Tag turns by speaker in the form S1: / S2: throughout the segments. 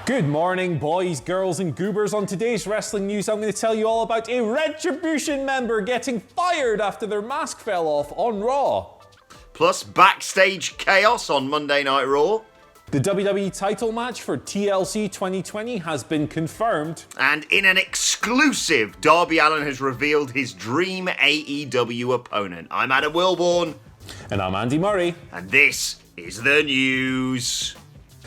S1: Good morning, boys, girls, and goobers. On today's wrestling news, I'm going to tell you all about a Retribution member getting fired after their mask fell off on Raw.
S2: Plus, backstage chaos on Monday Night Raw.
S1: The WWE title match for TLC 2020 has been confirmed.
S2: And in an exclusive, Darby Allin has revealed his dream AEW opponent. I'm Adam Wilborn.
S1: And I'm Andy Murray.
S2: And this is the news.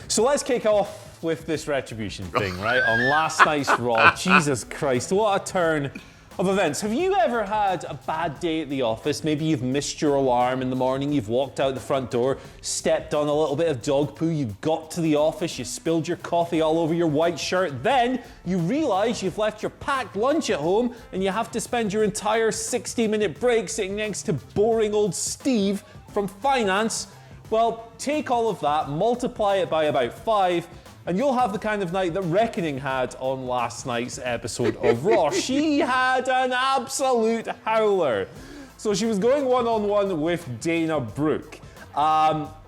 S1: So let's kick off with this Retribution thing, right? On last night's Raw. Jesus Christ, what a turn of events. Have you ever had a bad day at the office? Maybe you've missed your alarm in the morning, you've walked out the front door, stepped on a little bit of dog poo, you got to the office, you spilled your coffee all over your white shirt, then you realise you've left your packed lunch at home and you have to spend your entire 60-minute break sitting next to boring old Steve from finance. Well, take all of that, multiply it by about 5, and you'll have the kind of night that Reckoning had on last night's episode of Raw. She had an absolute howler. So she was going one-on-one with Dana Brooke.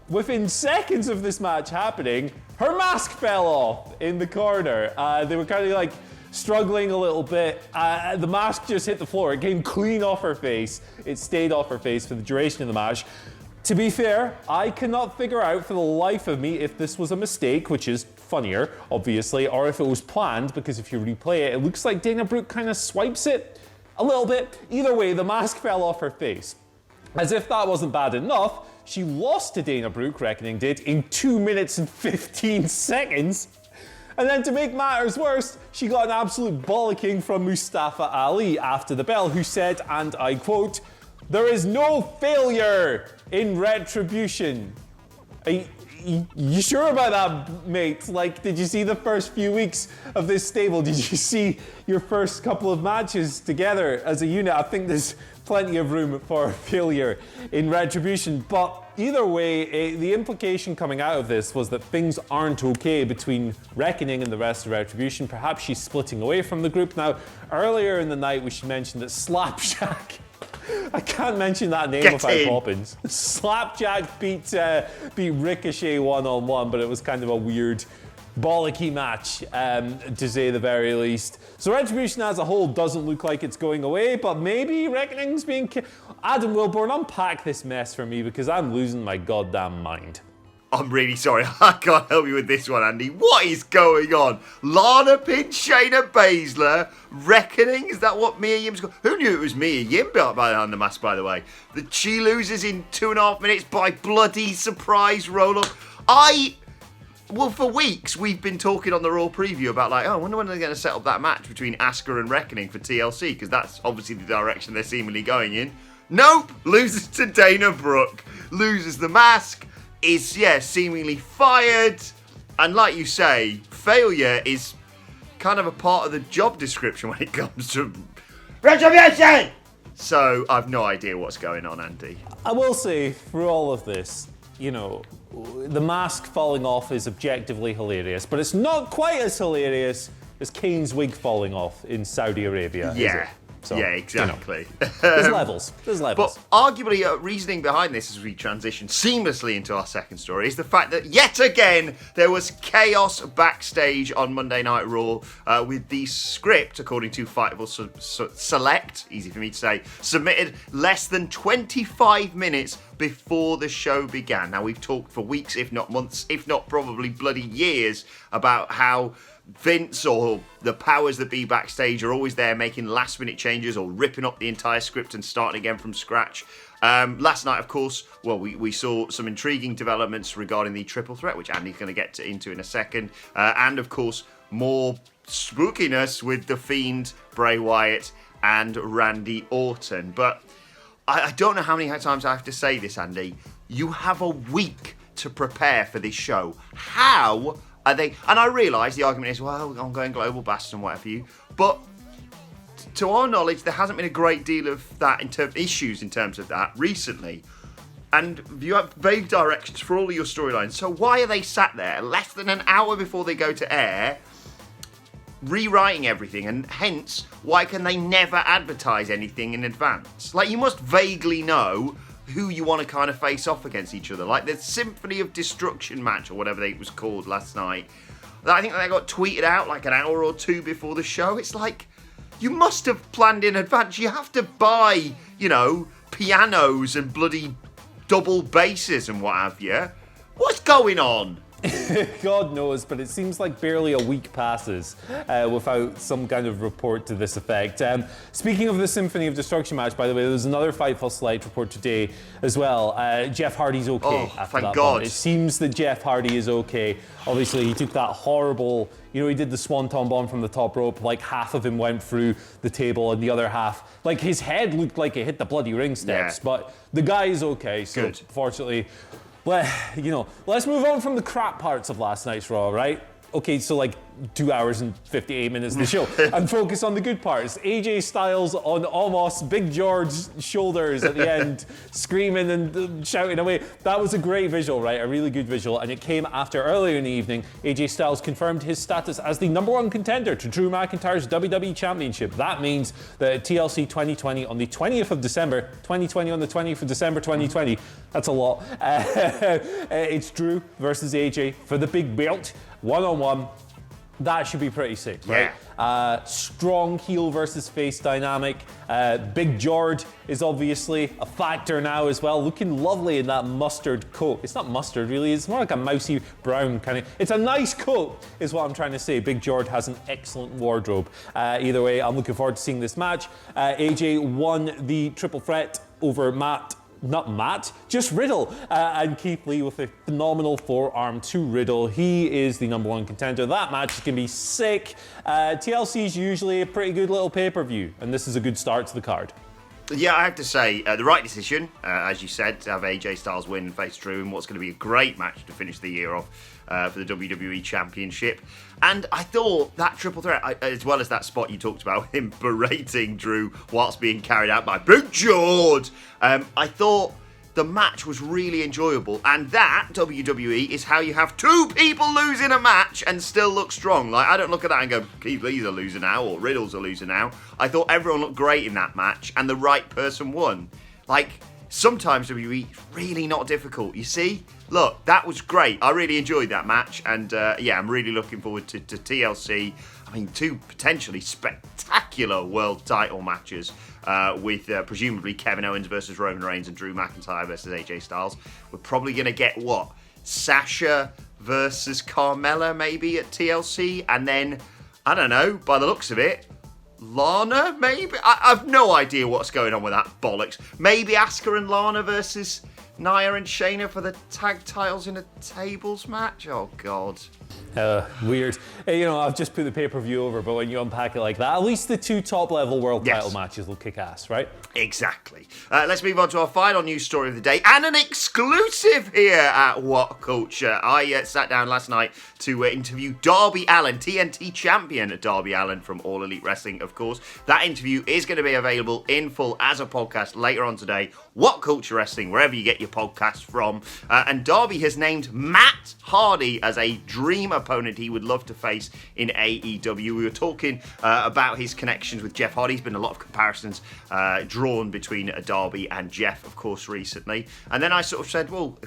S1: Within seconds of this match happening, her mask fell off in the corner. They were kind of like struggling a little bit. The mask just hit the floor. It came clean off her face. It stayed off her face for the duration of the match. To be fair, I cannot figure out for the life of me if this was a mistake, which is funnier, obviously, or if it was planned, because if you replay it, it looks like Dana Brooke kind of swipes it a little bit. Either way, the mask fell off her face. As if that wasn't bad enough, she lost to Dana Brooke, Reckoning did, in 2 minutes and 15 seconds. And then to make matters worse, she got an absolute bollocking from Mustafa Ali after the bell, who said, and I quote, "There is no failure in Retribution." You sure about that, mate? Like, did you see the first few weeks of this stable? Did you see your first couple of matches together as a unit? I think there's plenty of room for failure in Retribution. But either way, the implication coming out of this was that things aren't okay between Reckoning and the rest of Retribution. Perhaps she's splitting away from the group. Now, earlier in the night, we should mention that Slapjack, I can't mention that name without Poppins. Slapjack beat Ricochet one-on-one, but it was kind of a weird, bollocky match, to say the very least. So Retribution as a whole doesn't look like it's going away, but maybe Reckoning's being... Adam Wilborn, unpack this mess for me, because I'm losing my goddamn mind.
S2: I'm really sorry, I can't help you with this one, Andy. What is going on? Lana pinned Shayna Baszler. Reckoning? Is that what Mia Yim's got? Who knew it was Mia Yim behind the mask, by the way? That she loses in 2.5 minutes by bloody surprise roll-up. Well, for weeks, we've been talking on the Raw preview about, like, I wonder when they're going to set up that match between Asuka and Reckoning for TLC, because that's obviously the direction they're seemingly going in. Nope! Loses to Dana Brooke. Loses the mask. Is, seemingly fired. And like you say, failure is kind of a part of the job description when it comes to Retribution! So, I've no idea what's going on, Andy.
S1: I will say, through all of this, you know, the mask falling off is objectively hilarious, but it's not quite as hilarious as Kane's wig falling off in Saudi Arabia, is it? So,
S2: yeah, exactly.
S1: You know, there's levels.
S2: But arguably, reasoning behind this as we transition seamlessly into our second story is the fact that yet again there was chaos backstage on Monday Night Raw with the script, according to Fightful Select, easy for me to say, submitted less than 25 minutes before the show began. Now, we've talked for weeks, if not months, if not probably bloody years, about how Vince or the powers that be backstage are always there making last minute changes or ripping up the entire script and starting again from scratch. Last night, of course, we saw some intriguing developments regarding the triple threat, which Andy's going to get into in a second. And of course, more spookiness with The Fiend, Bray Wyatt and Randy Orton. But I don't know how many times I have to say this, Andy. You have a week to prepare for this show. How are they? And I realise the argument is, well, I'm going global bastard and whatever you. But to our knowledge, there hasn't been a great deal of that issues in terms of that recently. And you have vague directions for all of your storylines. So why are they sat there less than an hour before they go to air, rewriting everything? And hence, why can they never advertise anything in advance? Like, you must vaguely know who you want to kind of face off against each other. Like the Symphony of Destruction match, or whatever it was called last night. I think they got tweeted out like an hour or two before the show. It's like, you must have planned in advance. You have to buy, pianos and bloody double basses and what have you. What's going on?
S1: God knows, but it seems like barely a week passes without some kind of report to this effect. Speaking of the Symphony of Destruction match, by the way, there's another Fightful Select report today as well. Jeff Hardy's okay after
S2: thank
S1: that
S2: God.
S1: bump. It seems that Jeff Hardy is okay. Obviously, he took that horrible, he did the Swanton bomb from the top rope, like half of him went through the table and the other half, like his head looked like it hit the bloody ring steps, but the guy is okay, so
S2: Good.
S1: Fortunately, let's move on from the crap parts of last night's Raw, right? Okay, so like 2 hours and 58 minutes of the show, and focus on the good parts. AJ Styles on Omos, Big George's shoulders at the end, screaming and shouting away. That was a great visual, right? A really good visual, and it came after earlier in the evening, AJ Styles confirmed his status as the #1 contender to Drew McIntyre's WWE Championship. That means that at TLC 2020 on the 20th of December, 2020 on the 20th of December 2020, that's a lot. It's Drew versus AJ for the big belt, one-on-one. That should be pretty sick, right?
S2: Yeah.
S1: Strong heel versus face dynamic. Big George is obviously a factor now as well, looking lovely in that mustard coat. It's not mustard really, it's more like a mousy brown kind of. It's a nice coat is what I'm trying to say. Big George has an excellent wardrobe. Either way, I'm looking forward to seeing this match. AJ won the triple threat over just Riddle and Keith Lee with a phenomenal forearm to Riddle. He is the #1 contender. That match is going to be sick. TLC is usually a pretty good little pay-per-view, and this is a good start to the card.
S2: Yeah, I have to say, the right decision, as you said, to have AJ Styles win and face Drew in what's going to be a great match to finish the year off for the WWE Championship. And I thought that triple threat, as well as that spot you talked about, him berating Drew whilst being carried out by Big George, I thought the match was really enjoyable. And that, WWE, is how you have two people lose in a match and still look strong. Like, I don't look at that and go, Keith Lee's a loser now, or Riddle's a loser now. I thought everyone looked great in that match, and the right person won. Like, sometimes WWE is really not difficult, you see? Look, that was great. I really enjoyed that match, and I'm really looking forward to TLC. I mean, two potentially spectacular world title matches with presumably Kevin Owens versus Roman Reigns and Drew McIntyre versus AJ Styles. We're probably going to get, Sasha versus Carmella maybe at TLC, and then, I don't know, by the looks of it, Lana maybe? I've no idea what's going on with that bollocks. Maybe Asuka and Lana versus Nia and Shayna for the tag titles in a tables match? Oh, God.
S1: Weird. I've just put the pay-per-view over, but when you unpack it like that, at least the two top-level world title matches will kick ass, right?
S2: Exactly. Let's move on to our final news story of the day, and an exclusive here at WhatCulture. I sat down last night to interview Darby Allin, TNT champion Darby Allin from All Elite Wrestling, of course. That interview is going to be available in full as a podcast later on today. WhatCulture Wrestling, wherever you get your podcasts from. And Darby has named Matt Hardy as a dream opponent he would love to face in AEW. We were talking about his connections with Jeff Hardy. There's been a lot of comparisons drawn between Darby and Jeff, of course, recently. And then I sort of said, well,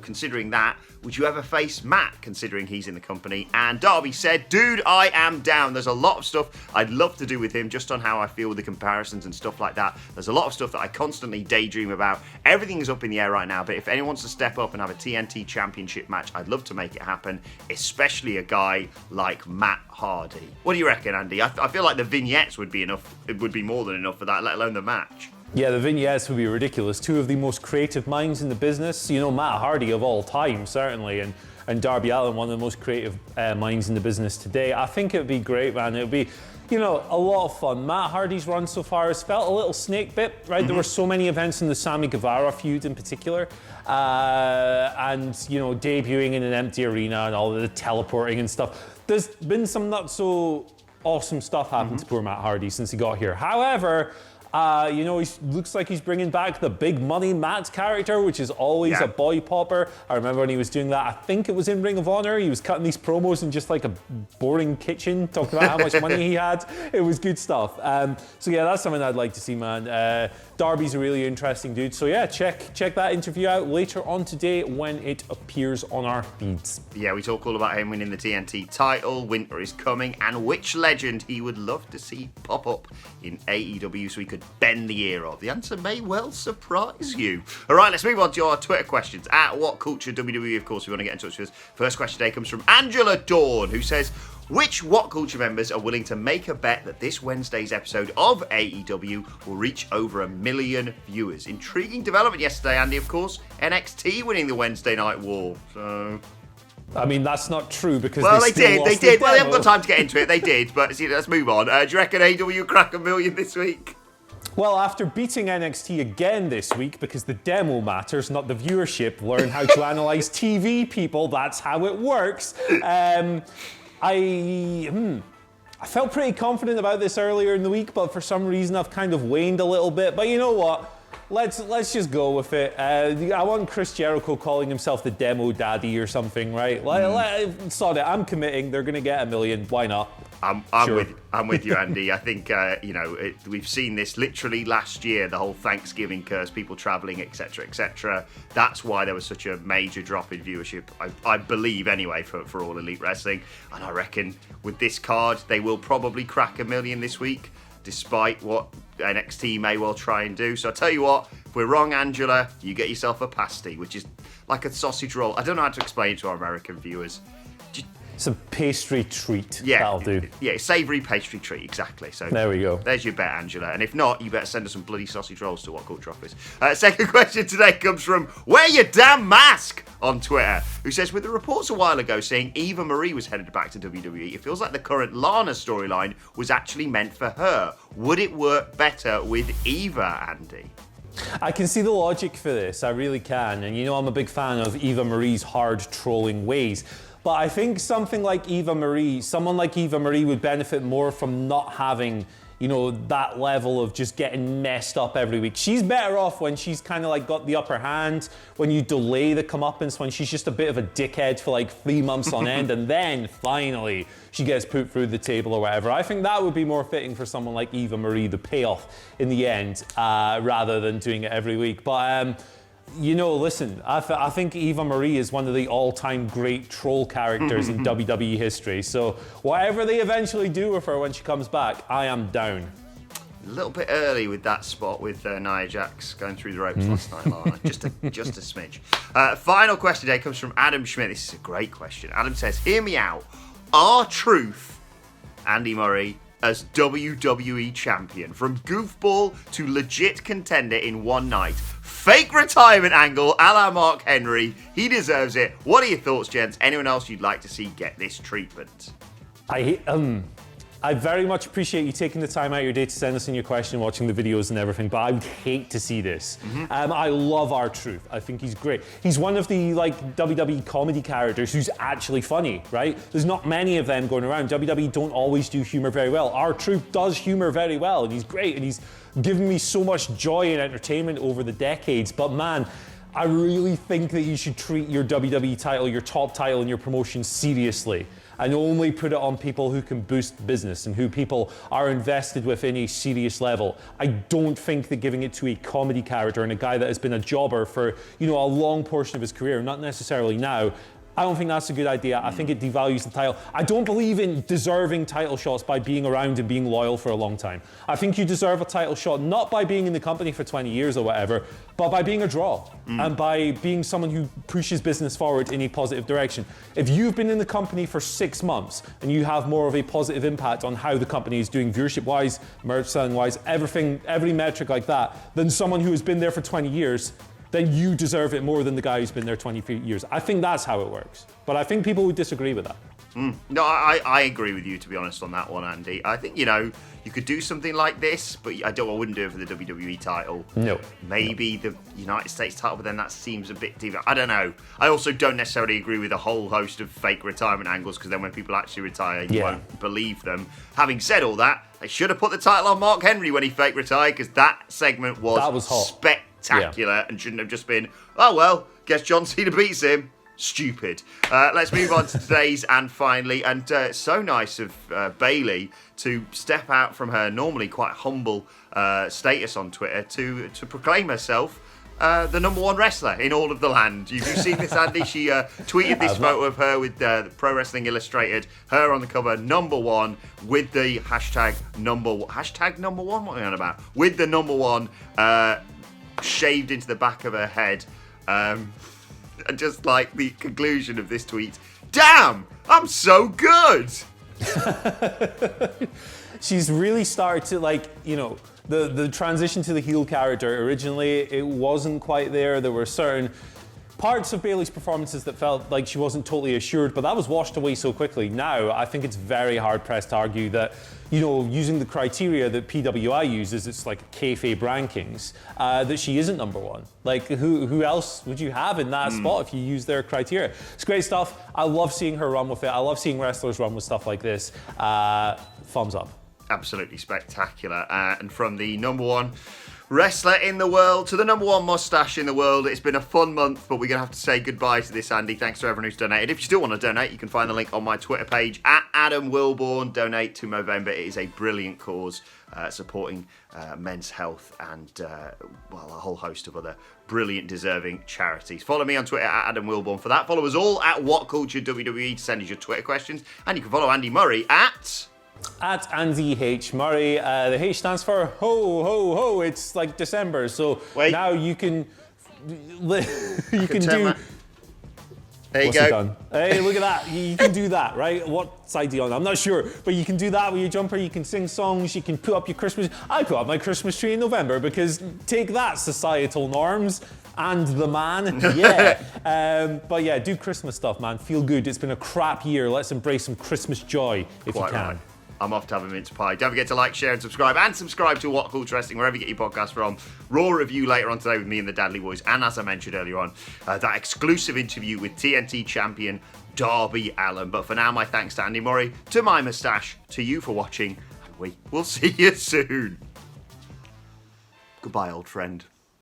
S2: considering that, would you ever face Matt, considering he's in the company? And Darby said, dude, I am down. There's a lot of stuff I'd love to do with him, just on how I feel with the comparisons and stuff like that. There's a lot of stuff that I constantly daydream about. Everything is up in the air right now, but if anyone wants to step up and have a TNT championship match, I'd love to make it happen, especially a guy like Matt Hardy. What do you reckon, Andy? I feel like the vignettes would be enough. It would be more than enough for that, let alone the match.
S1: Yeah, the vignettes would be ridiculous. Two of the most creative minds in the business. Matt Hardy of all time, certainly, and Darby Allin, one of the most creative minds in the business today. I think it would be great, man. It would be, a lot of fun. Matt Hardy's run so far has felt a little snake bit, right? Mm-hmm. There were so many events in the Sammy Guevara feud in particular, and, debuting in an empty arena and all the teleporting and stuff. There's been some not so awesome stuff happen to poor Matt Hardy since he got here. However, You know, he looks like he's bringing back the big money Matt character, which is always a boy popper. I remember when he was doing that, I think it was in Ring of Honor. He was cutting these promos in just like a boring kitchen, talking about how much money he had. It was good stuff. So yeah, that's something I'd like to see, man. Darby's a really interesting dude. So yeah, check that interview out later on today when it appears on our feeds.
S2: Yeah, we talk all about him winning the TNT title, winter is coming, and which legend he would love to see pop up in AEW so he could bend the ear of. The answer may well surprise you. All right, let's move on to our Twitter questions. At WhatCulture WWE, of course, if you want to get in touch with us. First question today comes from Angela Dawn, who says, which WhatCulture members are willing to make a bet that this Wednesday's episode of AEW will reach over 1 million viewers? Intriguing development yesterday, Andy, of course. NXT winning the Wednesday Night War. So...
S1: I mean, that's not true because
S2: they did. Well, they haven't got
S1: demo.
S2: time to get into it. They did, but see, let's move on. Do you reckon AEW crack 1 million this week?
S1: Well, after beating NXT again this week, because the demo matters, not the viewership, learn how to analyze TV, people. That's how it works. I felt pretty confident about this earlier in the week, but for some reason I've kind of waned a little bit. But you know what? Let's just go with it. I want Chris Jericho calling himself the demo daddy or something, right? Sod it. I'm committing. They're going to get 1 million. Why not?
S2: I'm with you, Andy. I think we've seen this literally last year. The whole Thanksgiving curse, people traveling, etc., etc. That's why there was such a major drop in viewership. I believe anyway for All Elite Wrestling, and I reckon with this card they will probably crack 1 million this week, despite what NXT may well try and do. So I tell you what, if we're wrong, Angela, you get yourself a pasty, which is like a sausage roll. I don't know how to explain it to our American viewers.
S1: It's a pastry treat.
S2: Yeah,
S1: that'll do.
S2: Yeah, savoury pastry treat, exactly. So
S1: there we go.
S2: There's your bet, Angela. And if not, you better send us some bloody sausage rolls to WhatCulture office. Second question today comes from Wear Your Damn Mask on Twitter, who says, with the reports a while ago saying Eva Marie was headed back to WWE, it feels like the current Lana storyline was actually meant for her. Would it work better with Eva, Andy?
S1: I can see the logic for this. I really can. And you know I'm a big fan of Eva Marie's hard trolling ways. But I think someone like Eva Marie would benefit more from not having, you know, that level of just getting messed up every week. She's better off when she's kind of like got the upper hand, when you delay the comeuppance, when she's just a bit of a dickhead for like 3 months on end, and then finally she gets put through the table or whatever. I think that would be more fitting for someone like Eva Marie, the payoff in the end, rather than doing it every week. But you know, listen, I think Eva Marie is one of the all-time great troll characters in WWE history. So whatever they eventually do with her when she comes back, I am down.
S2: A little bit early with that spot with Nia Jax going through the ropes last night, Lana. Just a smidge. Final question today comes from Adam Schmidt. This is a great question. Adam says, hear me out. R-Truth, Andy Murray, as WWE champion, from goofball to legit contender in one night. Fake retirement angle a la Mark Henry. He deserves it. What are your thoughts, gents? Anyone else you'd like to see get this treatment?
S1: I very much appreciate you taking the time out of your day to send us in your question, watching the videos and everything, but I would hate to see this. I love R-Truth. I think he's great. He's one of the WWE comedy characters who's actually funny, right? There's not many of them going around. WWE don't always do humor very well. R-Truth does humor very well, and he's great, and he's given me so much joy and entertainment over the decades. But man, I really think that you should treat your WWE title, your top title in your promotion seriously, and only put it on people who can boost business and who people are invested with in a serious level. I don't think that giving it to a comedy character and a guy that has been a jobber for, you know, a long portion of his career, not necessarily now, I don't think that's a good idea. I think it devalues the title. I don't believe in deserving title shots by being around and being loyal for a long time. I think you deserve a title shot not by being in the company for 20 years or whatever, but by being a draw and by being someone who pushes business forward in a positive direction. If you've been in the company for 6 months and you have more of a positive impact on how the company is doing viewership-wise, merch selling-wise, everything, every metric like that, than someone who has been there for 20 years, then you deserve it more than the guy who's been there 20 years. I think that's how it works. But I think people would disagree with that.
S2: No, I agree with you, to be honest, on that one, Andy. I think, you could do something like this, but I wouldn't do it for the WWE title.
S1: No.
S2: Maybe the United States title, but then that seems a bit deep. I don't know. I also don't necessarily agree with a whole host of fake retirement angles, because then when people actually retire, you won't believe them. Having said all that, they should have put the title on Mark Henry when he fake retired, because that segment was spectacular and shouldn't have just been, oh, well, guess John Cena beats him. Stupid. Let's move on to today's and finally, and so nice of Bayley to step out from her normally quite humble status on Twitter to proclaim herself the number one wrestler in all of the land. Have you seen this, Andy? She tweeted this photo of her with Pro Wrestling Illustrated, her on the cover, number one, with the hashtag number one. Hashtag number one? What are we on about? With the number one shaved into the back of her head. And just like the conclusion of this tweet, damn, I'm so good.
S1: She's really started to, the transition to the heel character. Originally, it wasn't quite there. There were certain parts of Bayley's performances that felt like she wasn't totally assured, but that was washed away so quickly. Now, I think it's very hard-pressed to argue that, using the criteria that PWI uses, it's like kayfabe rankings, that she isn't number one. Like, who else would you have in that spot if you use their criteria? It's great stuff. I love seeing her run with it. I love seeing wrestlers run with stuff like this. Thumbs up.
S2: Absolutely spectacular. And from the number one wrestler in the world to the number one mustache in the world, it's been a fun month, but we're going to have to say goodbye to this, Andy. Thanks to everyone who's donated. If you still want to donate, you can find the link on my Twitter page, @AdamWilborn. Donate to Movember. It is a brilliant cause, supporting men's health and, a whole host of other brilliant, deserving charities. Follow me on Twitter, @AdamWilborn for that. Follow us all at WhatCulture WWE to send us your Twitter questions. And you can follow Andy Murray at
S1: Andy H. Murray. The H stands for ho, ho, ho. It's like December, so now you can do.
S2: There you go.
S1: Done? Hey, look at that. You can do that, right? What side are you on? I'm not sure, but you can do that with your jumper. You can sing songs. You can put up your Christmas. I put up my Christmas tree in November because take that, societal norms. And the man, but yeah, do Christmas stuff, man. Feel good. It's been a crap year. Let's embrace some Christmas joy if you can.
S2: Right. I'm off to have a mince pie. Don't forget to like, share, and subscribe. And subscribe to WhatCulture Wrestling, wherever you get your podcast from. Raw review later on today with me and the Dadley Boys. And as I mentioned earlier on, that exclusive interview with TNT champion Darby Allin. But for now, my thanks to Andy Murray, to my moustache, to you for watching. And we will see you soon. Goodbye, old friend.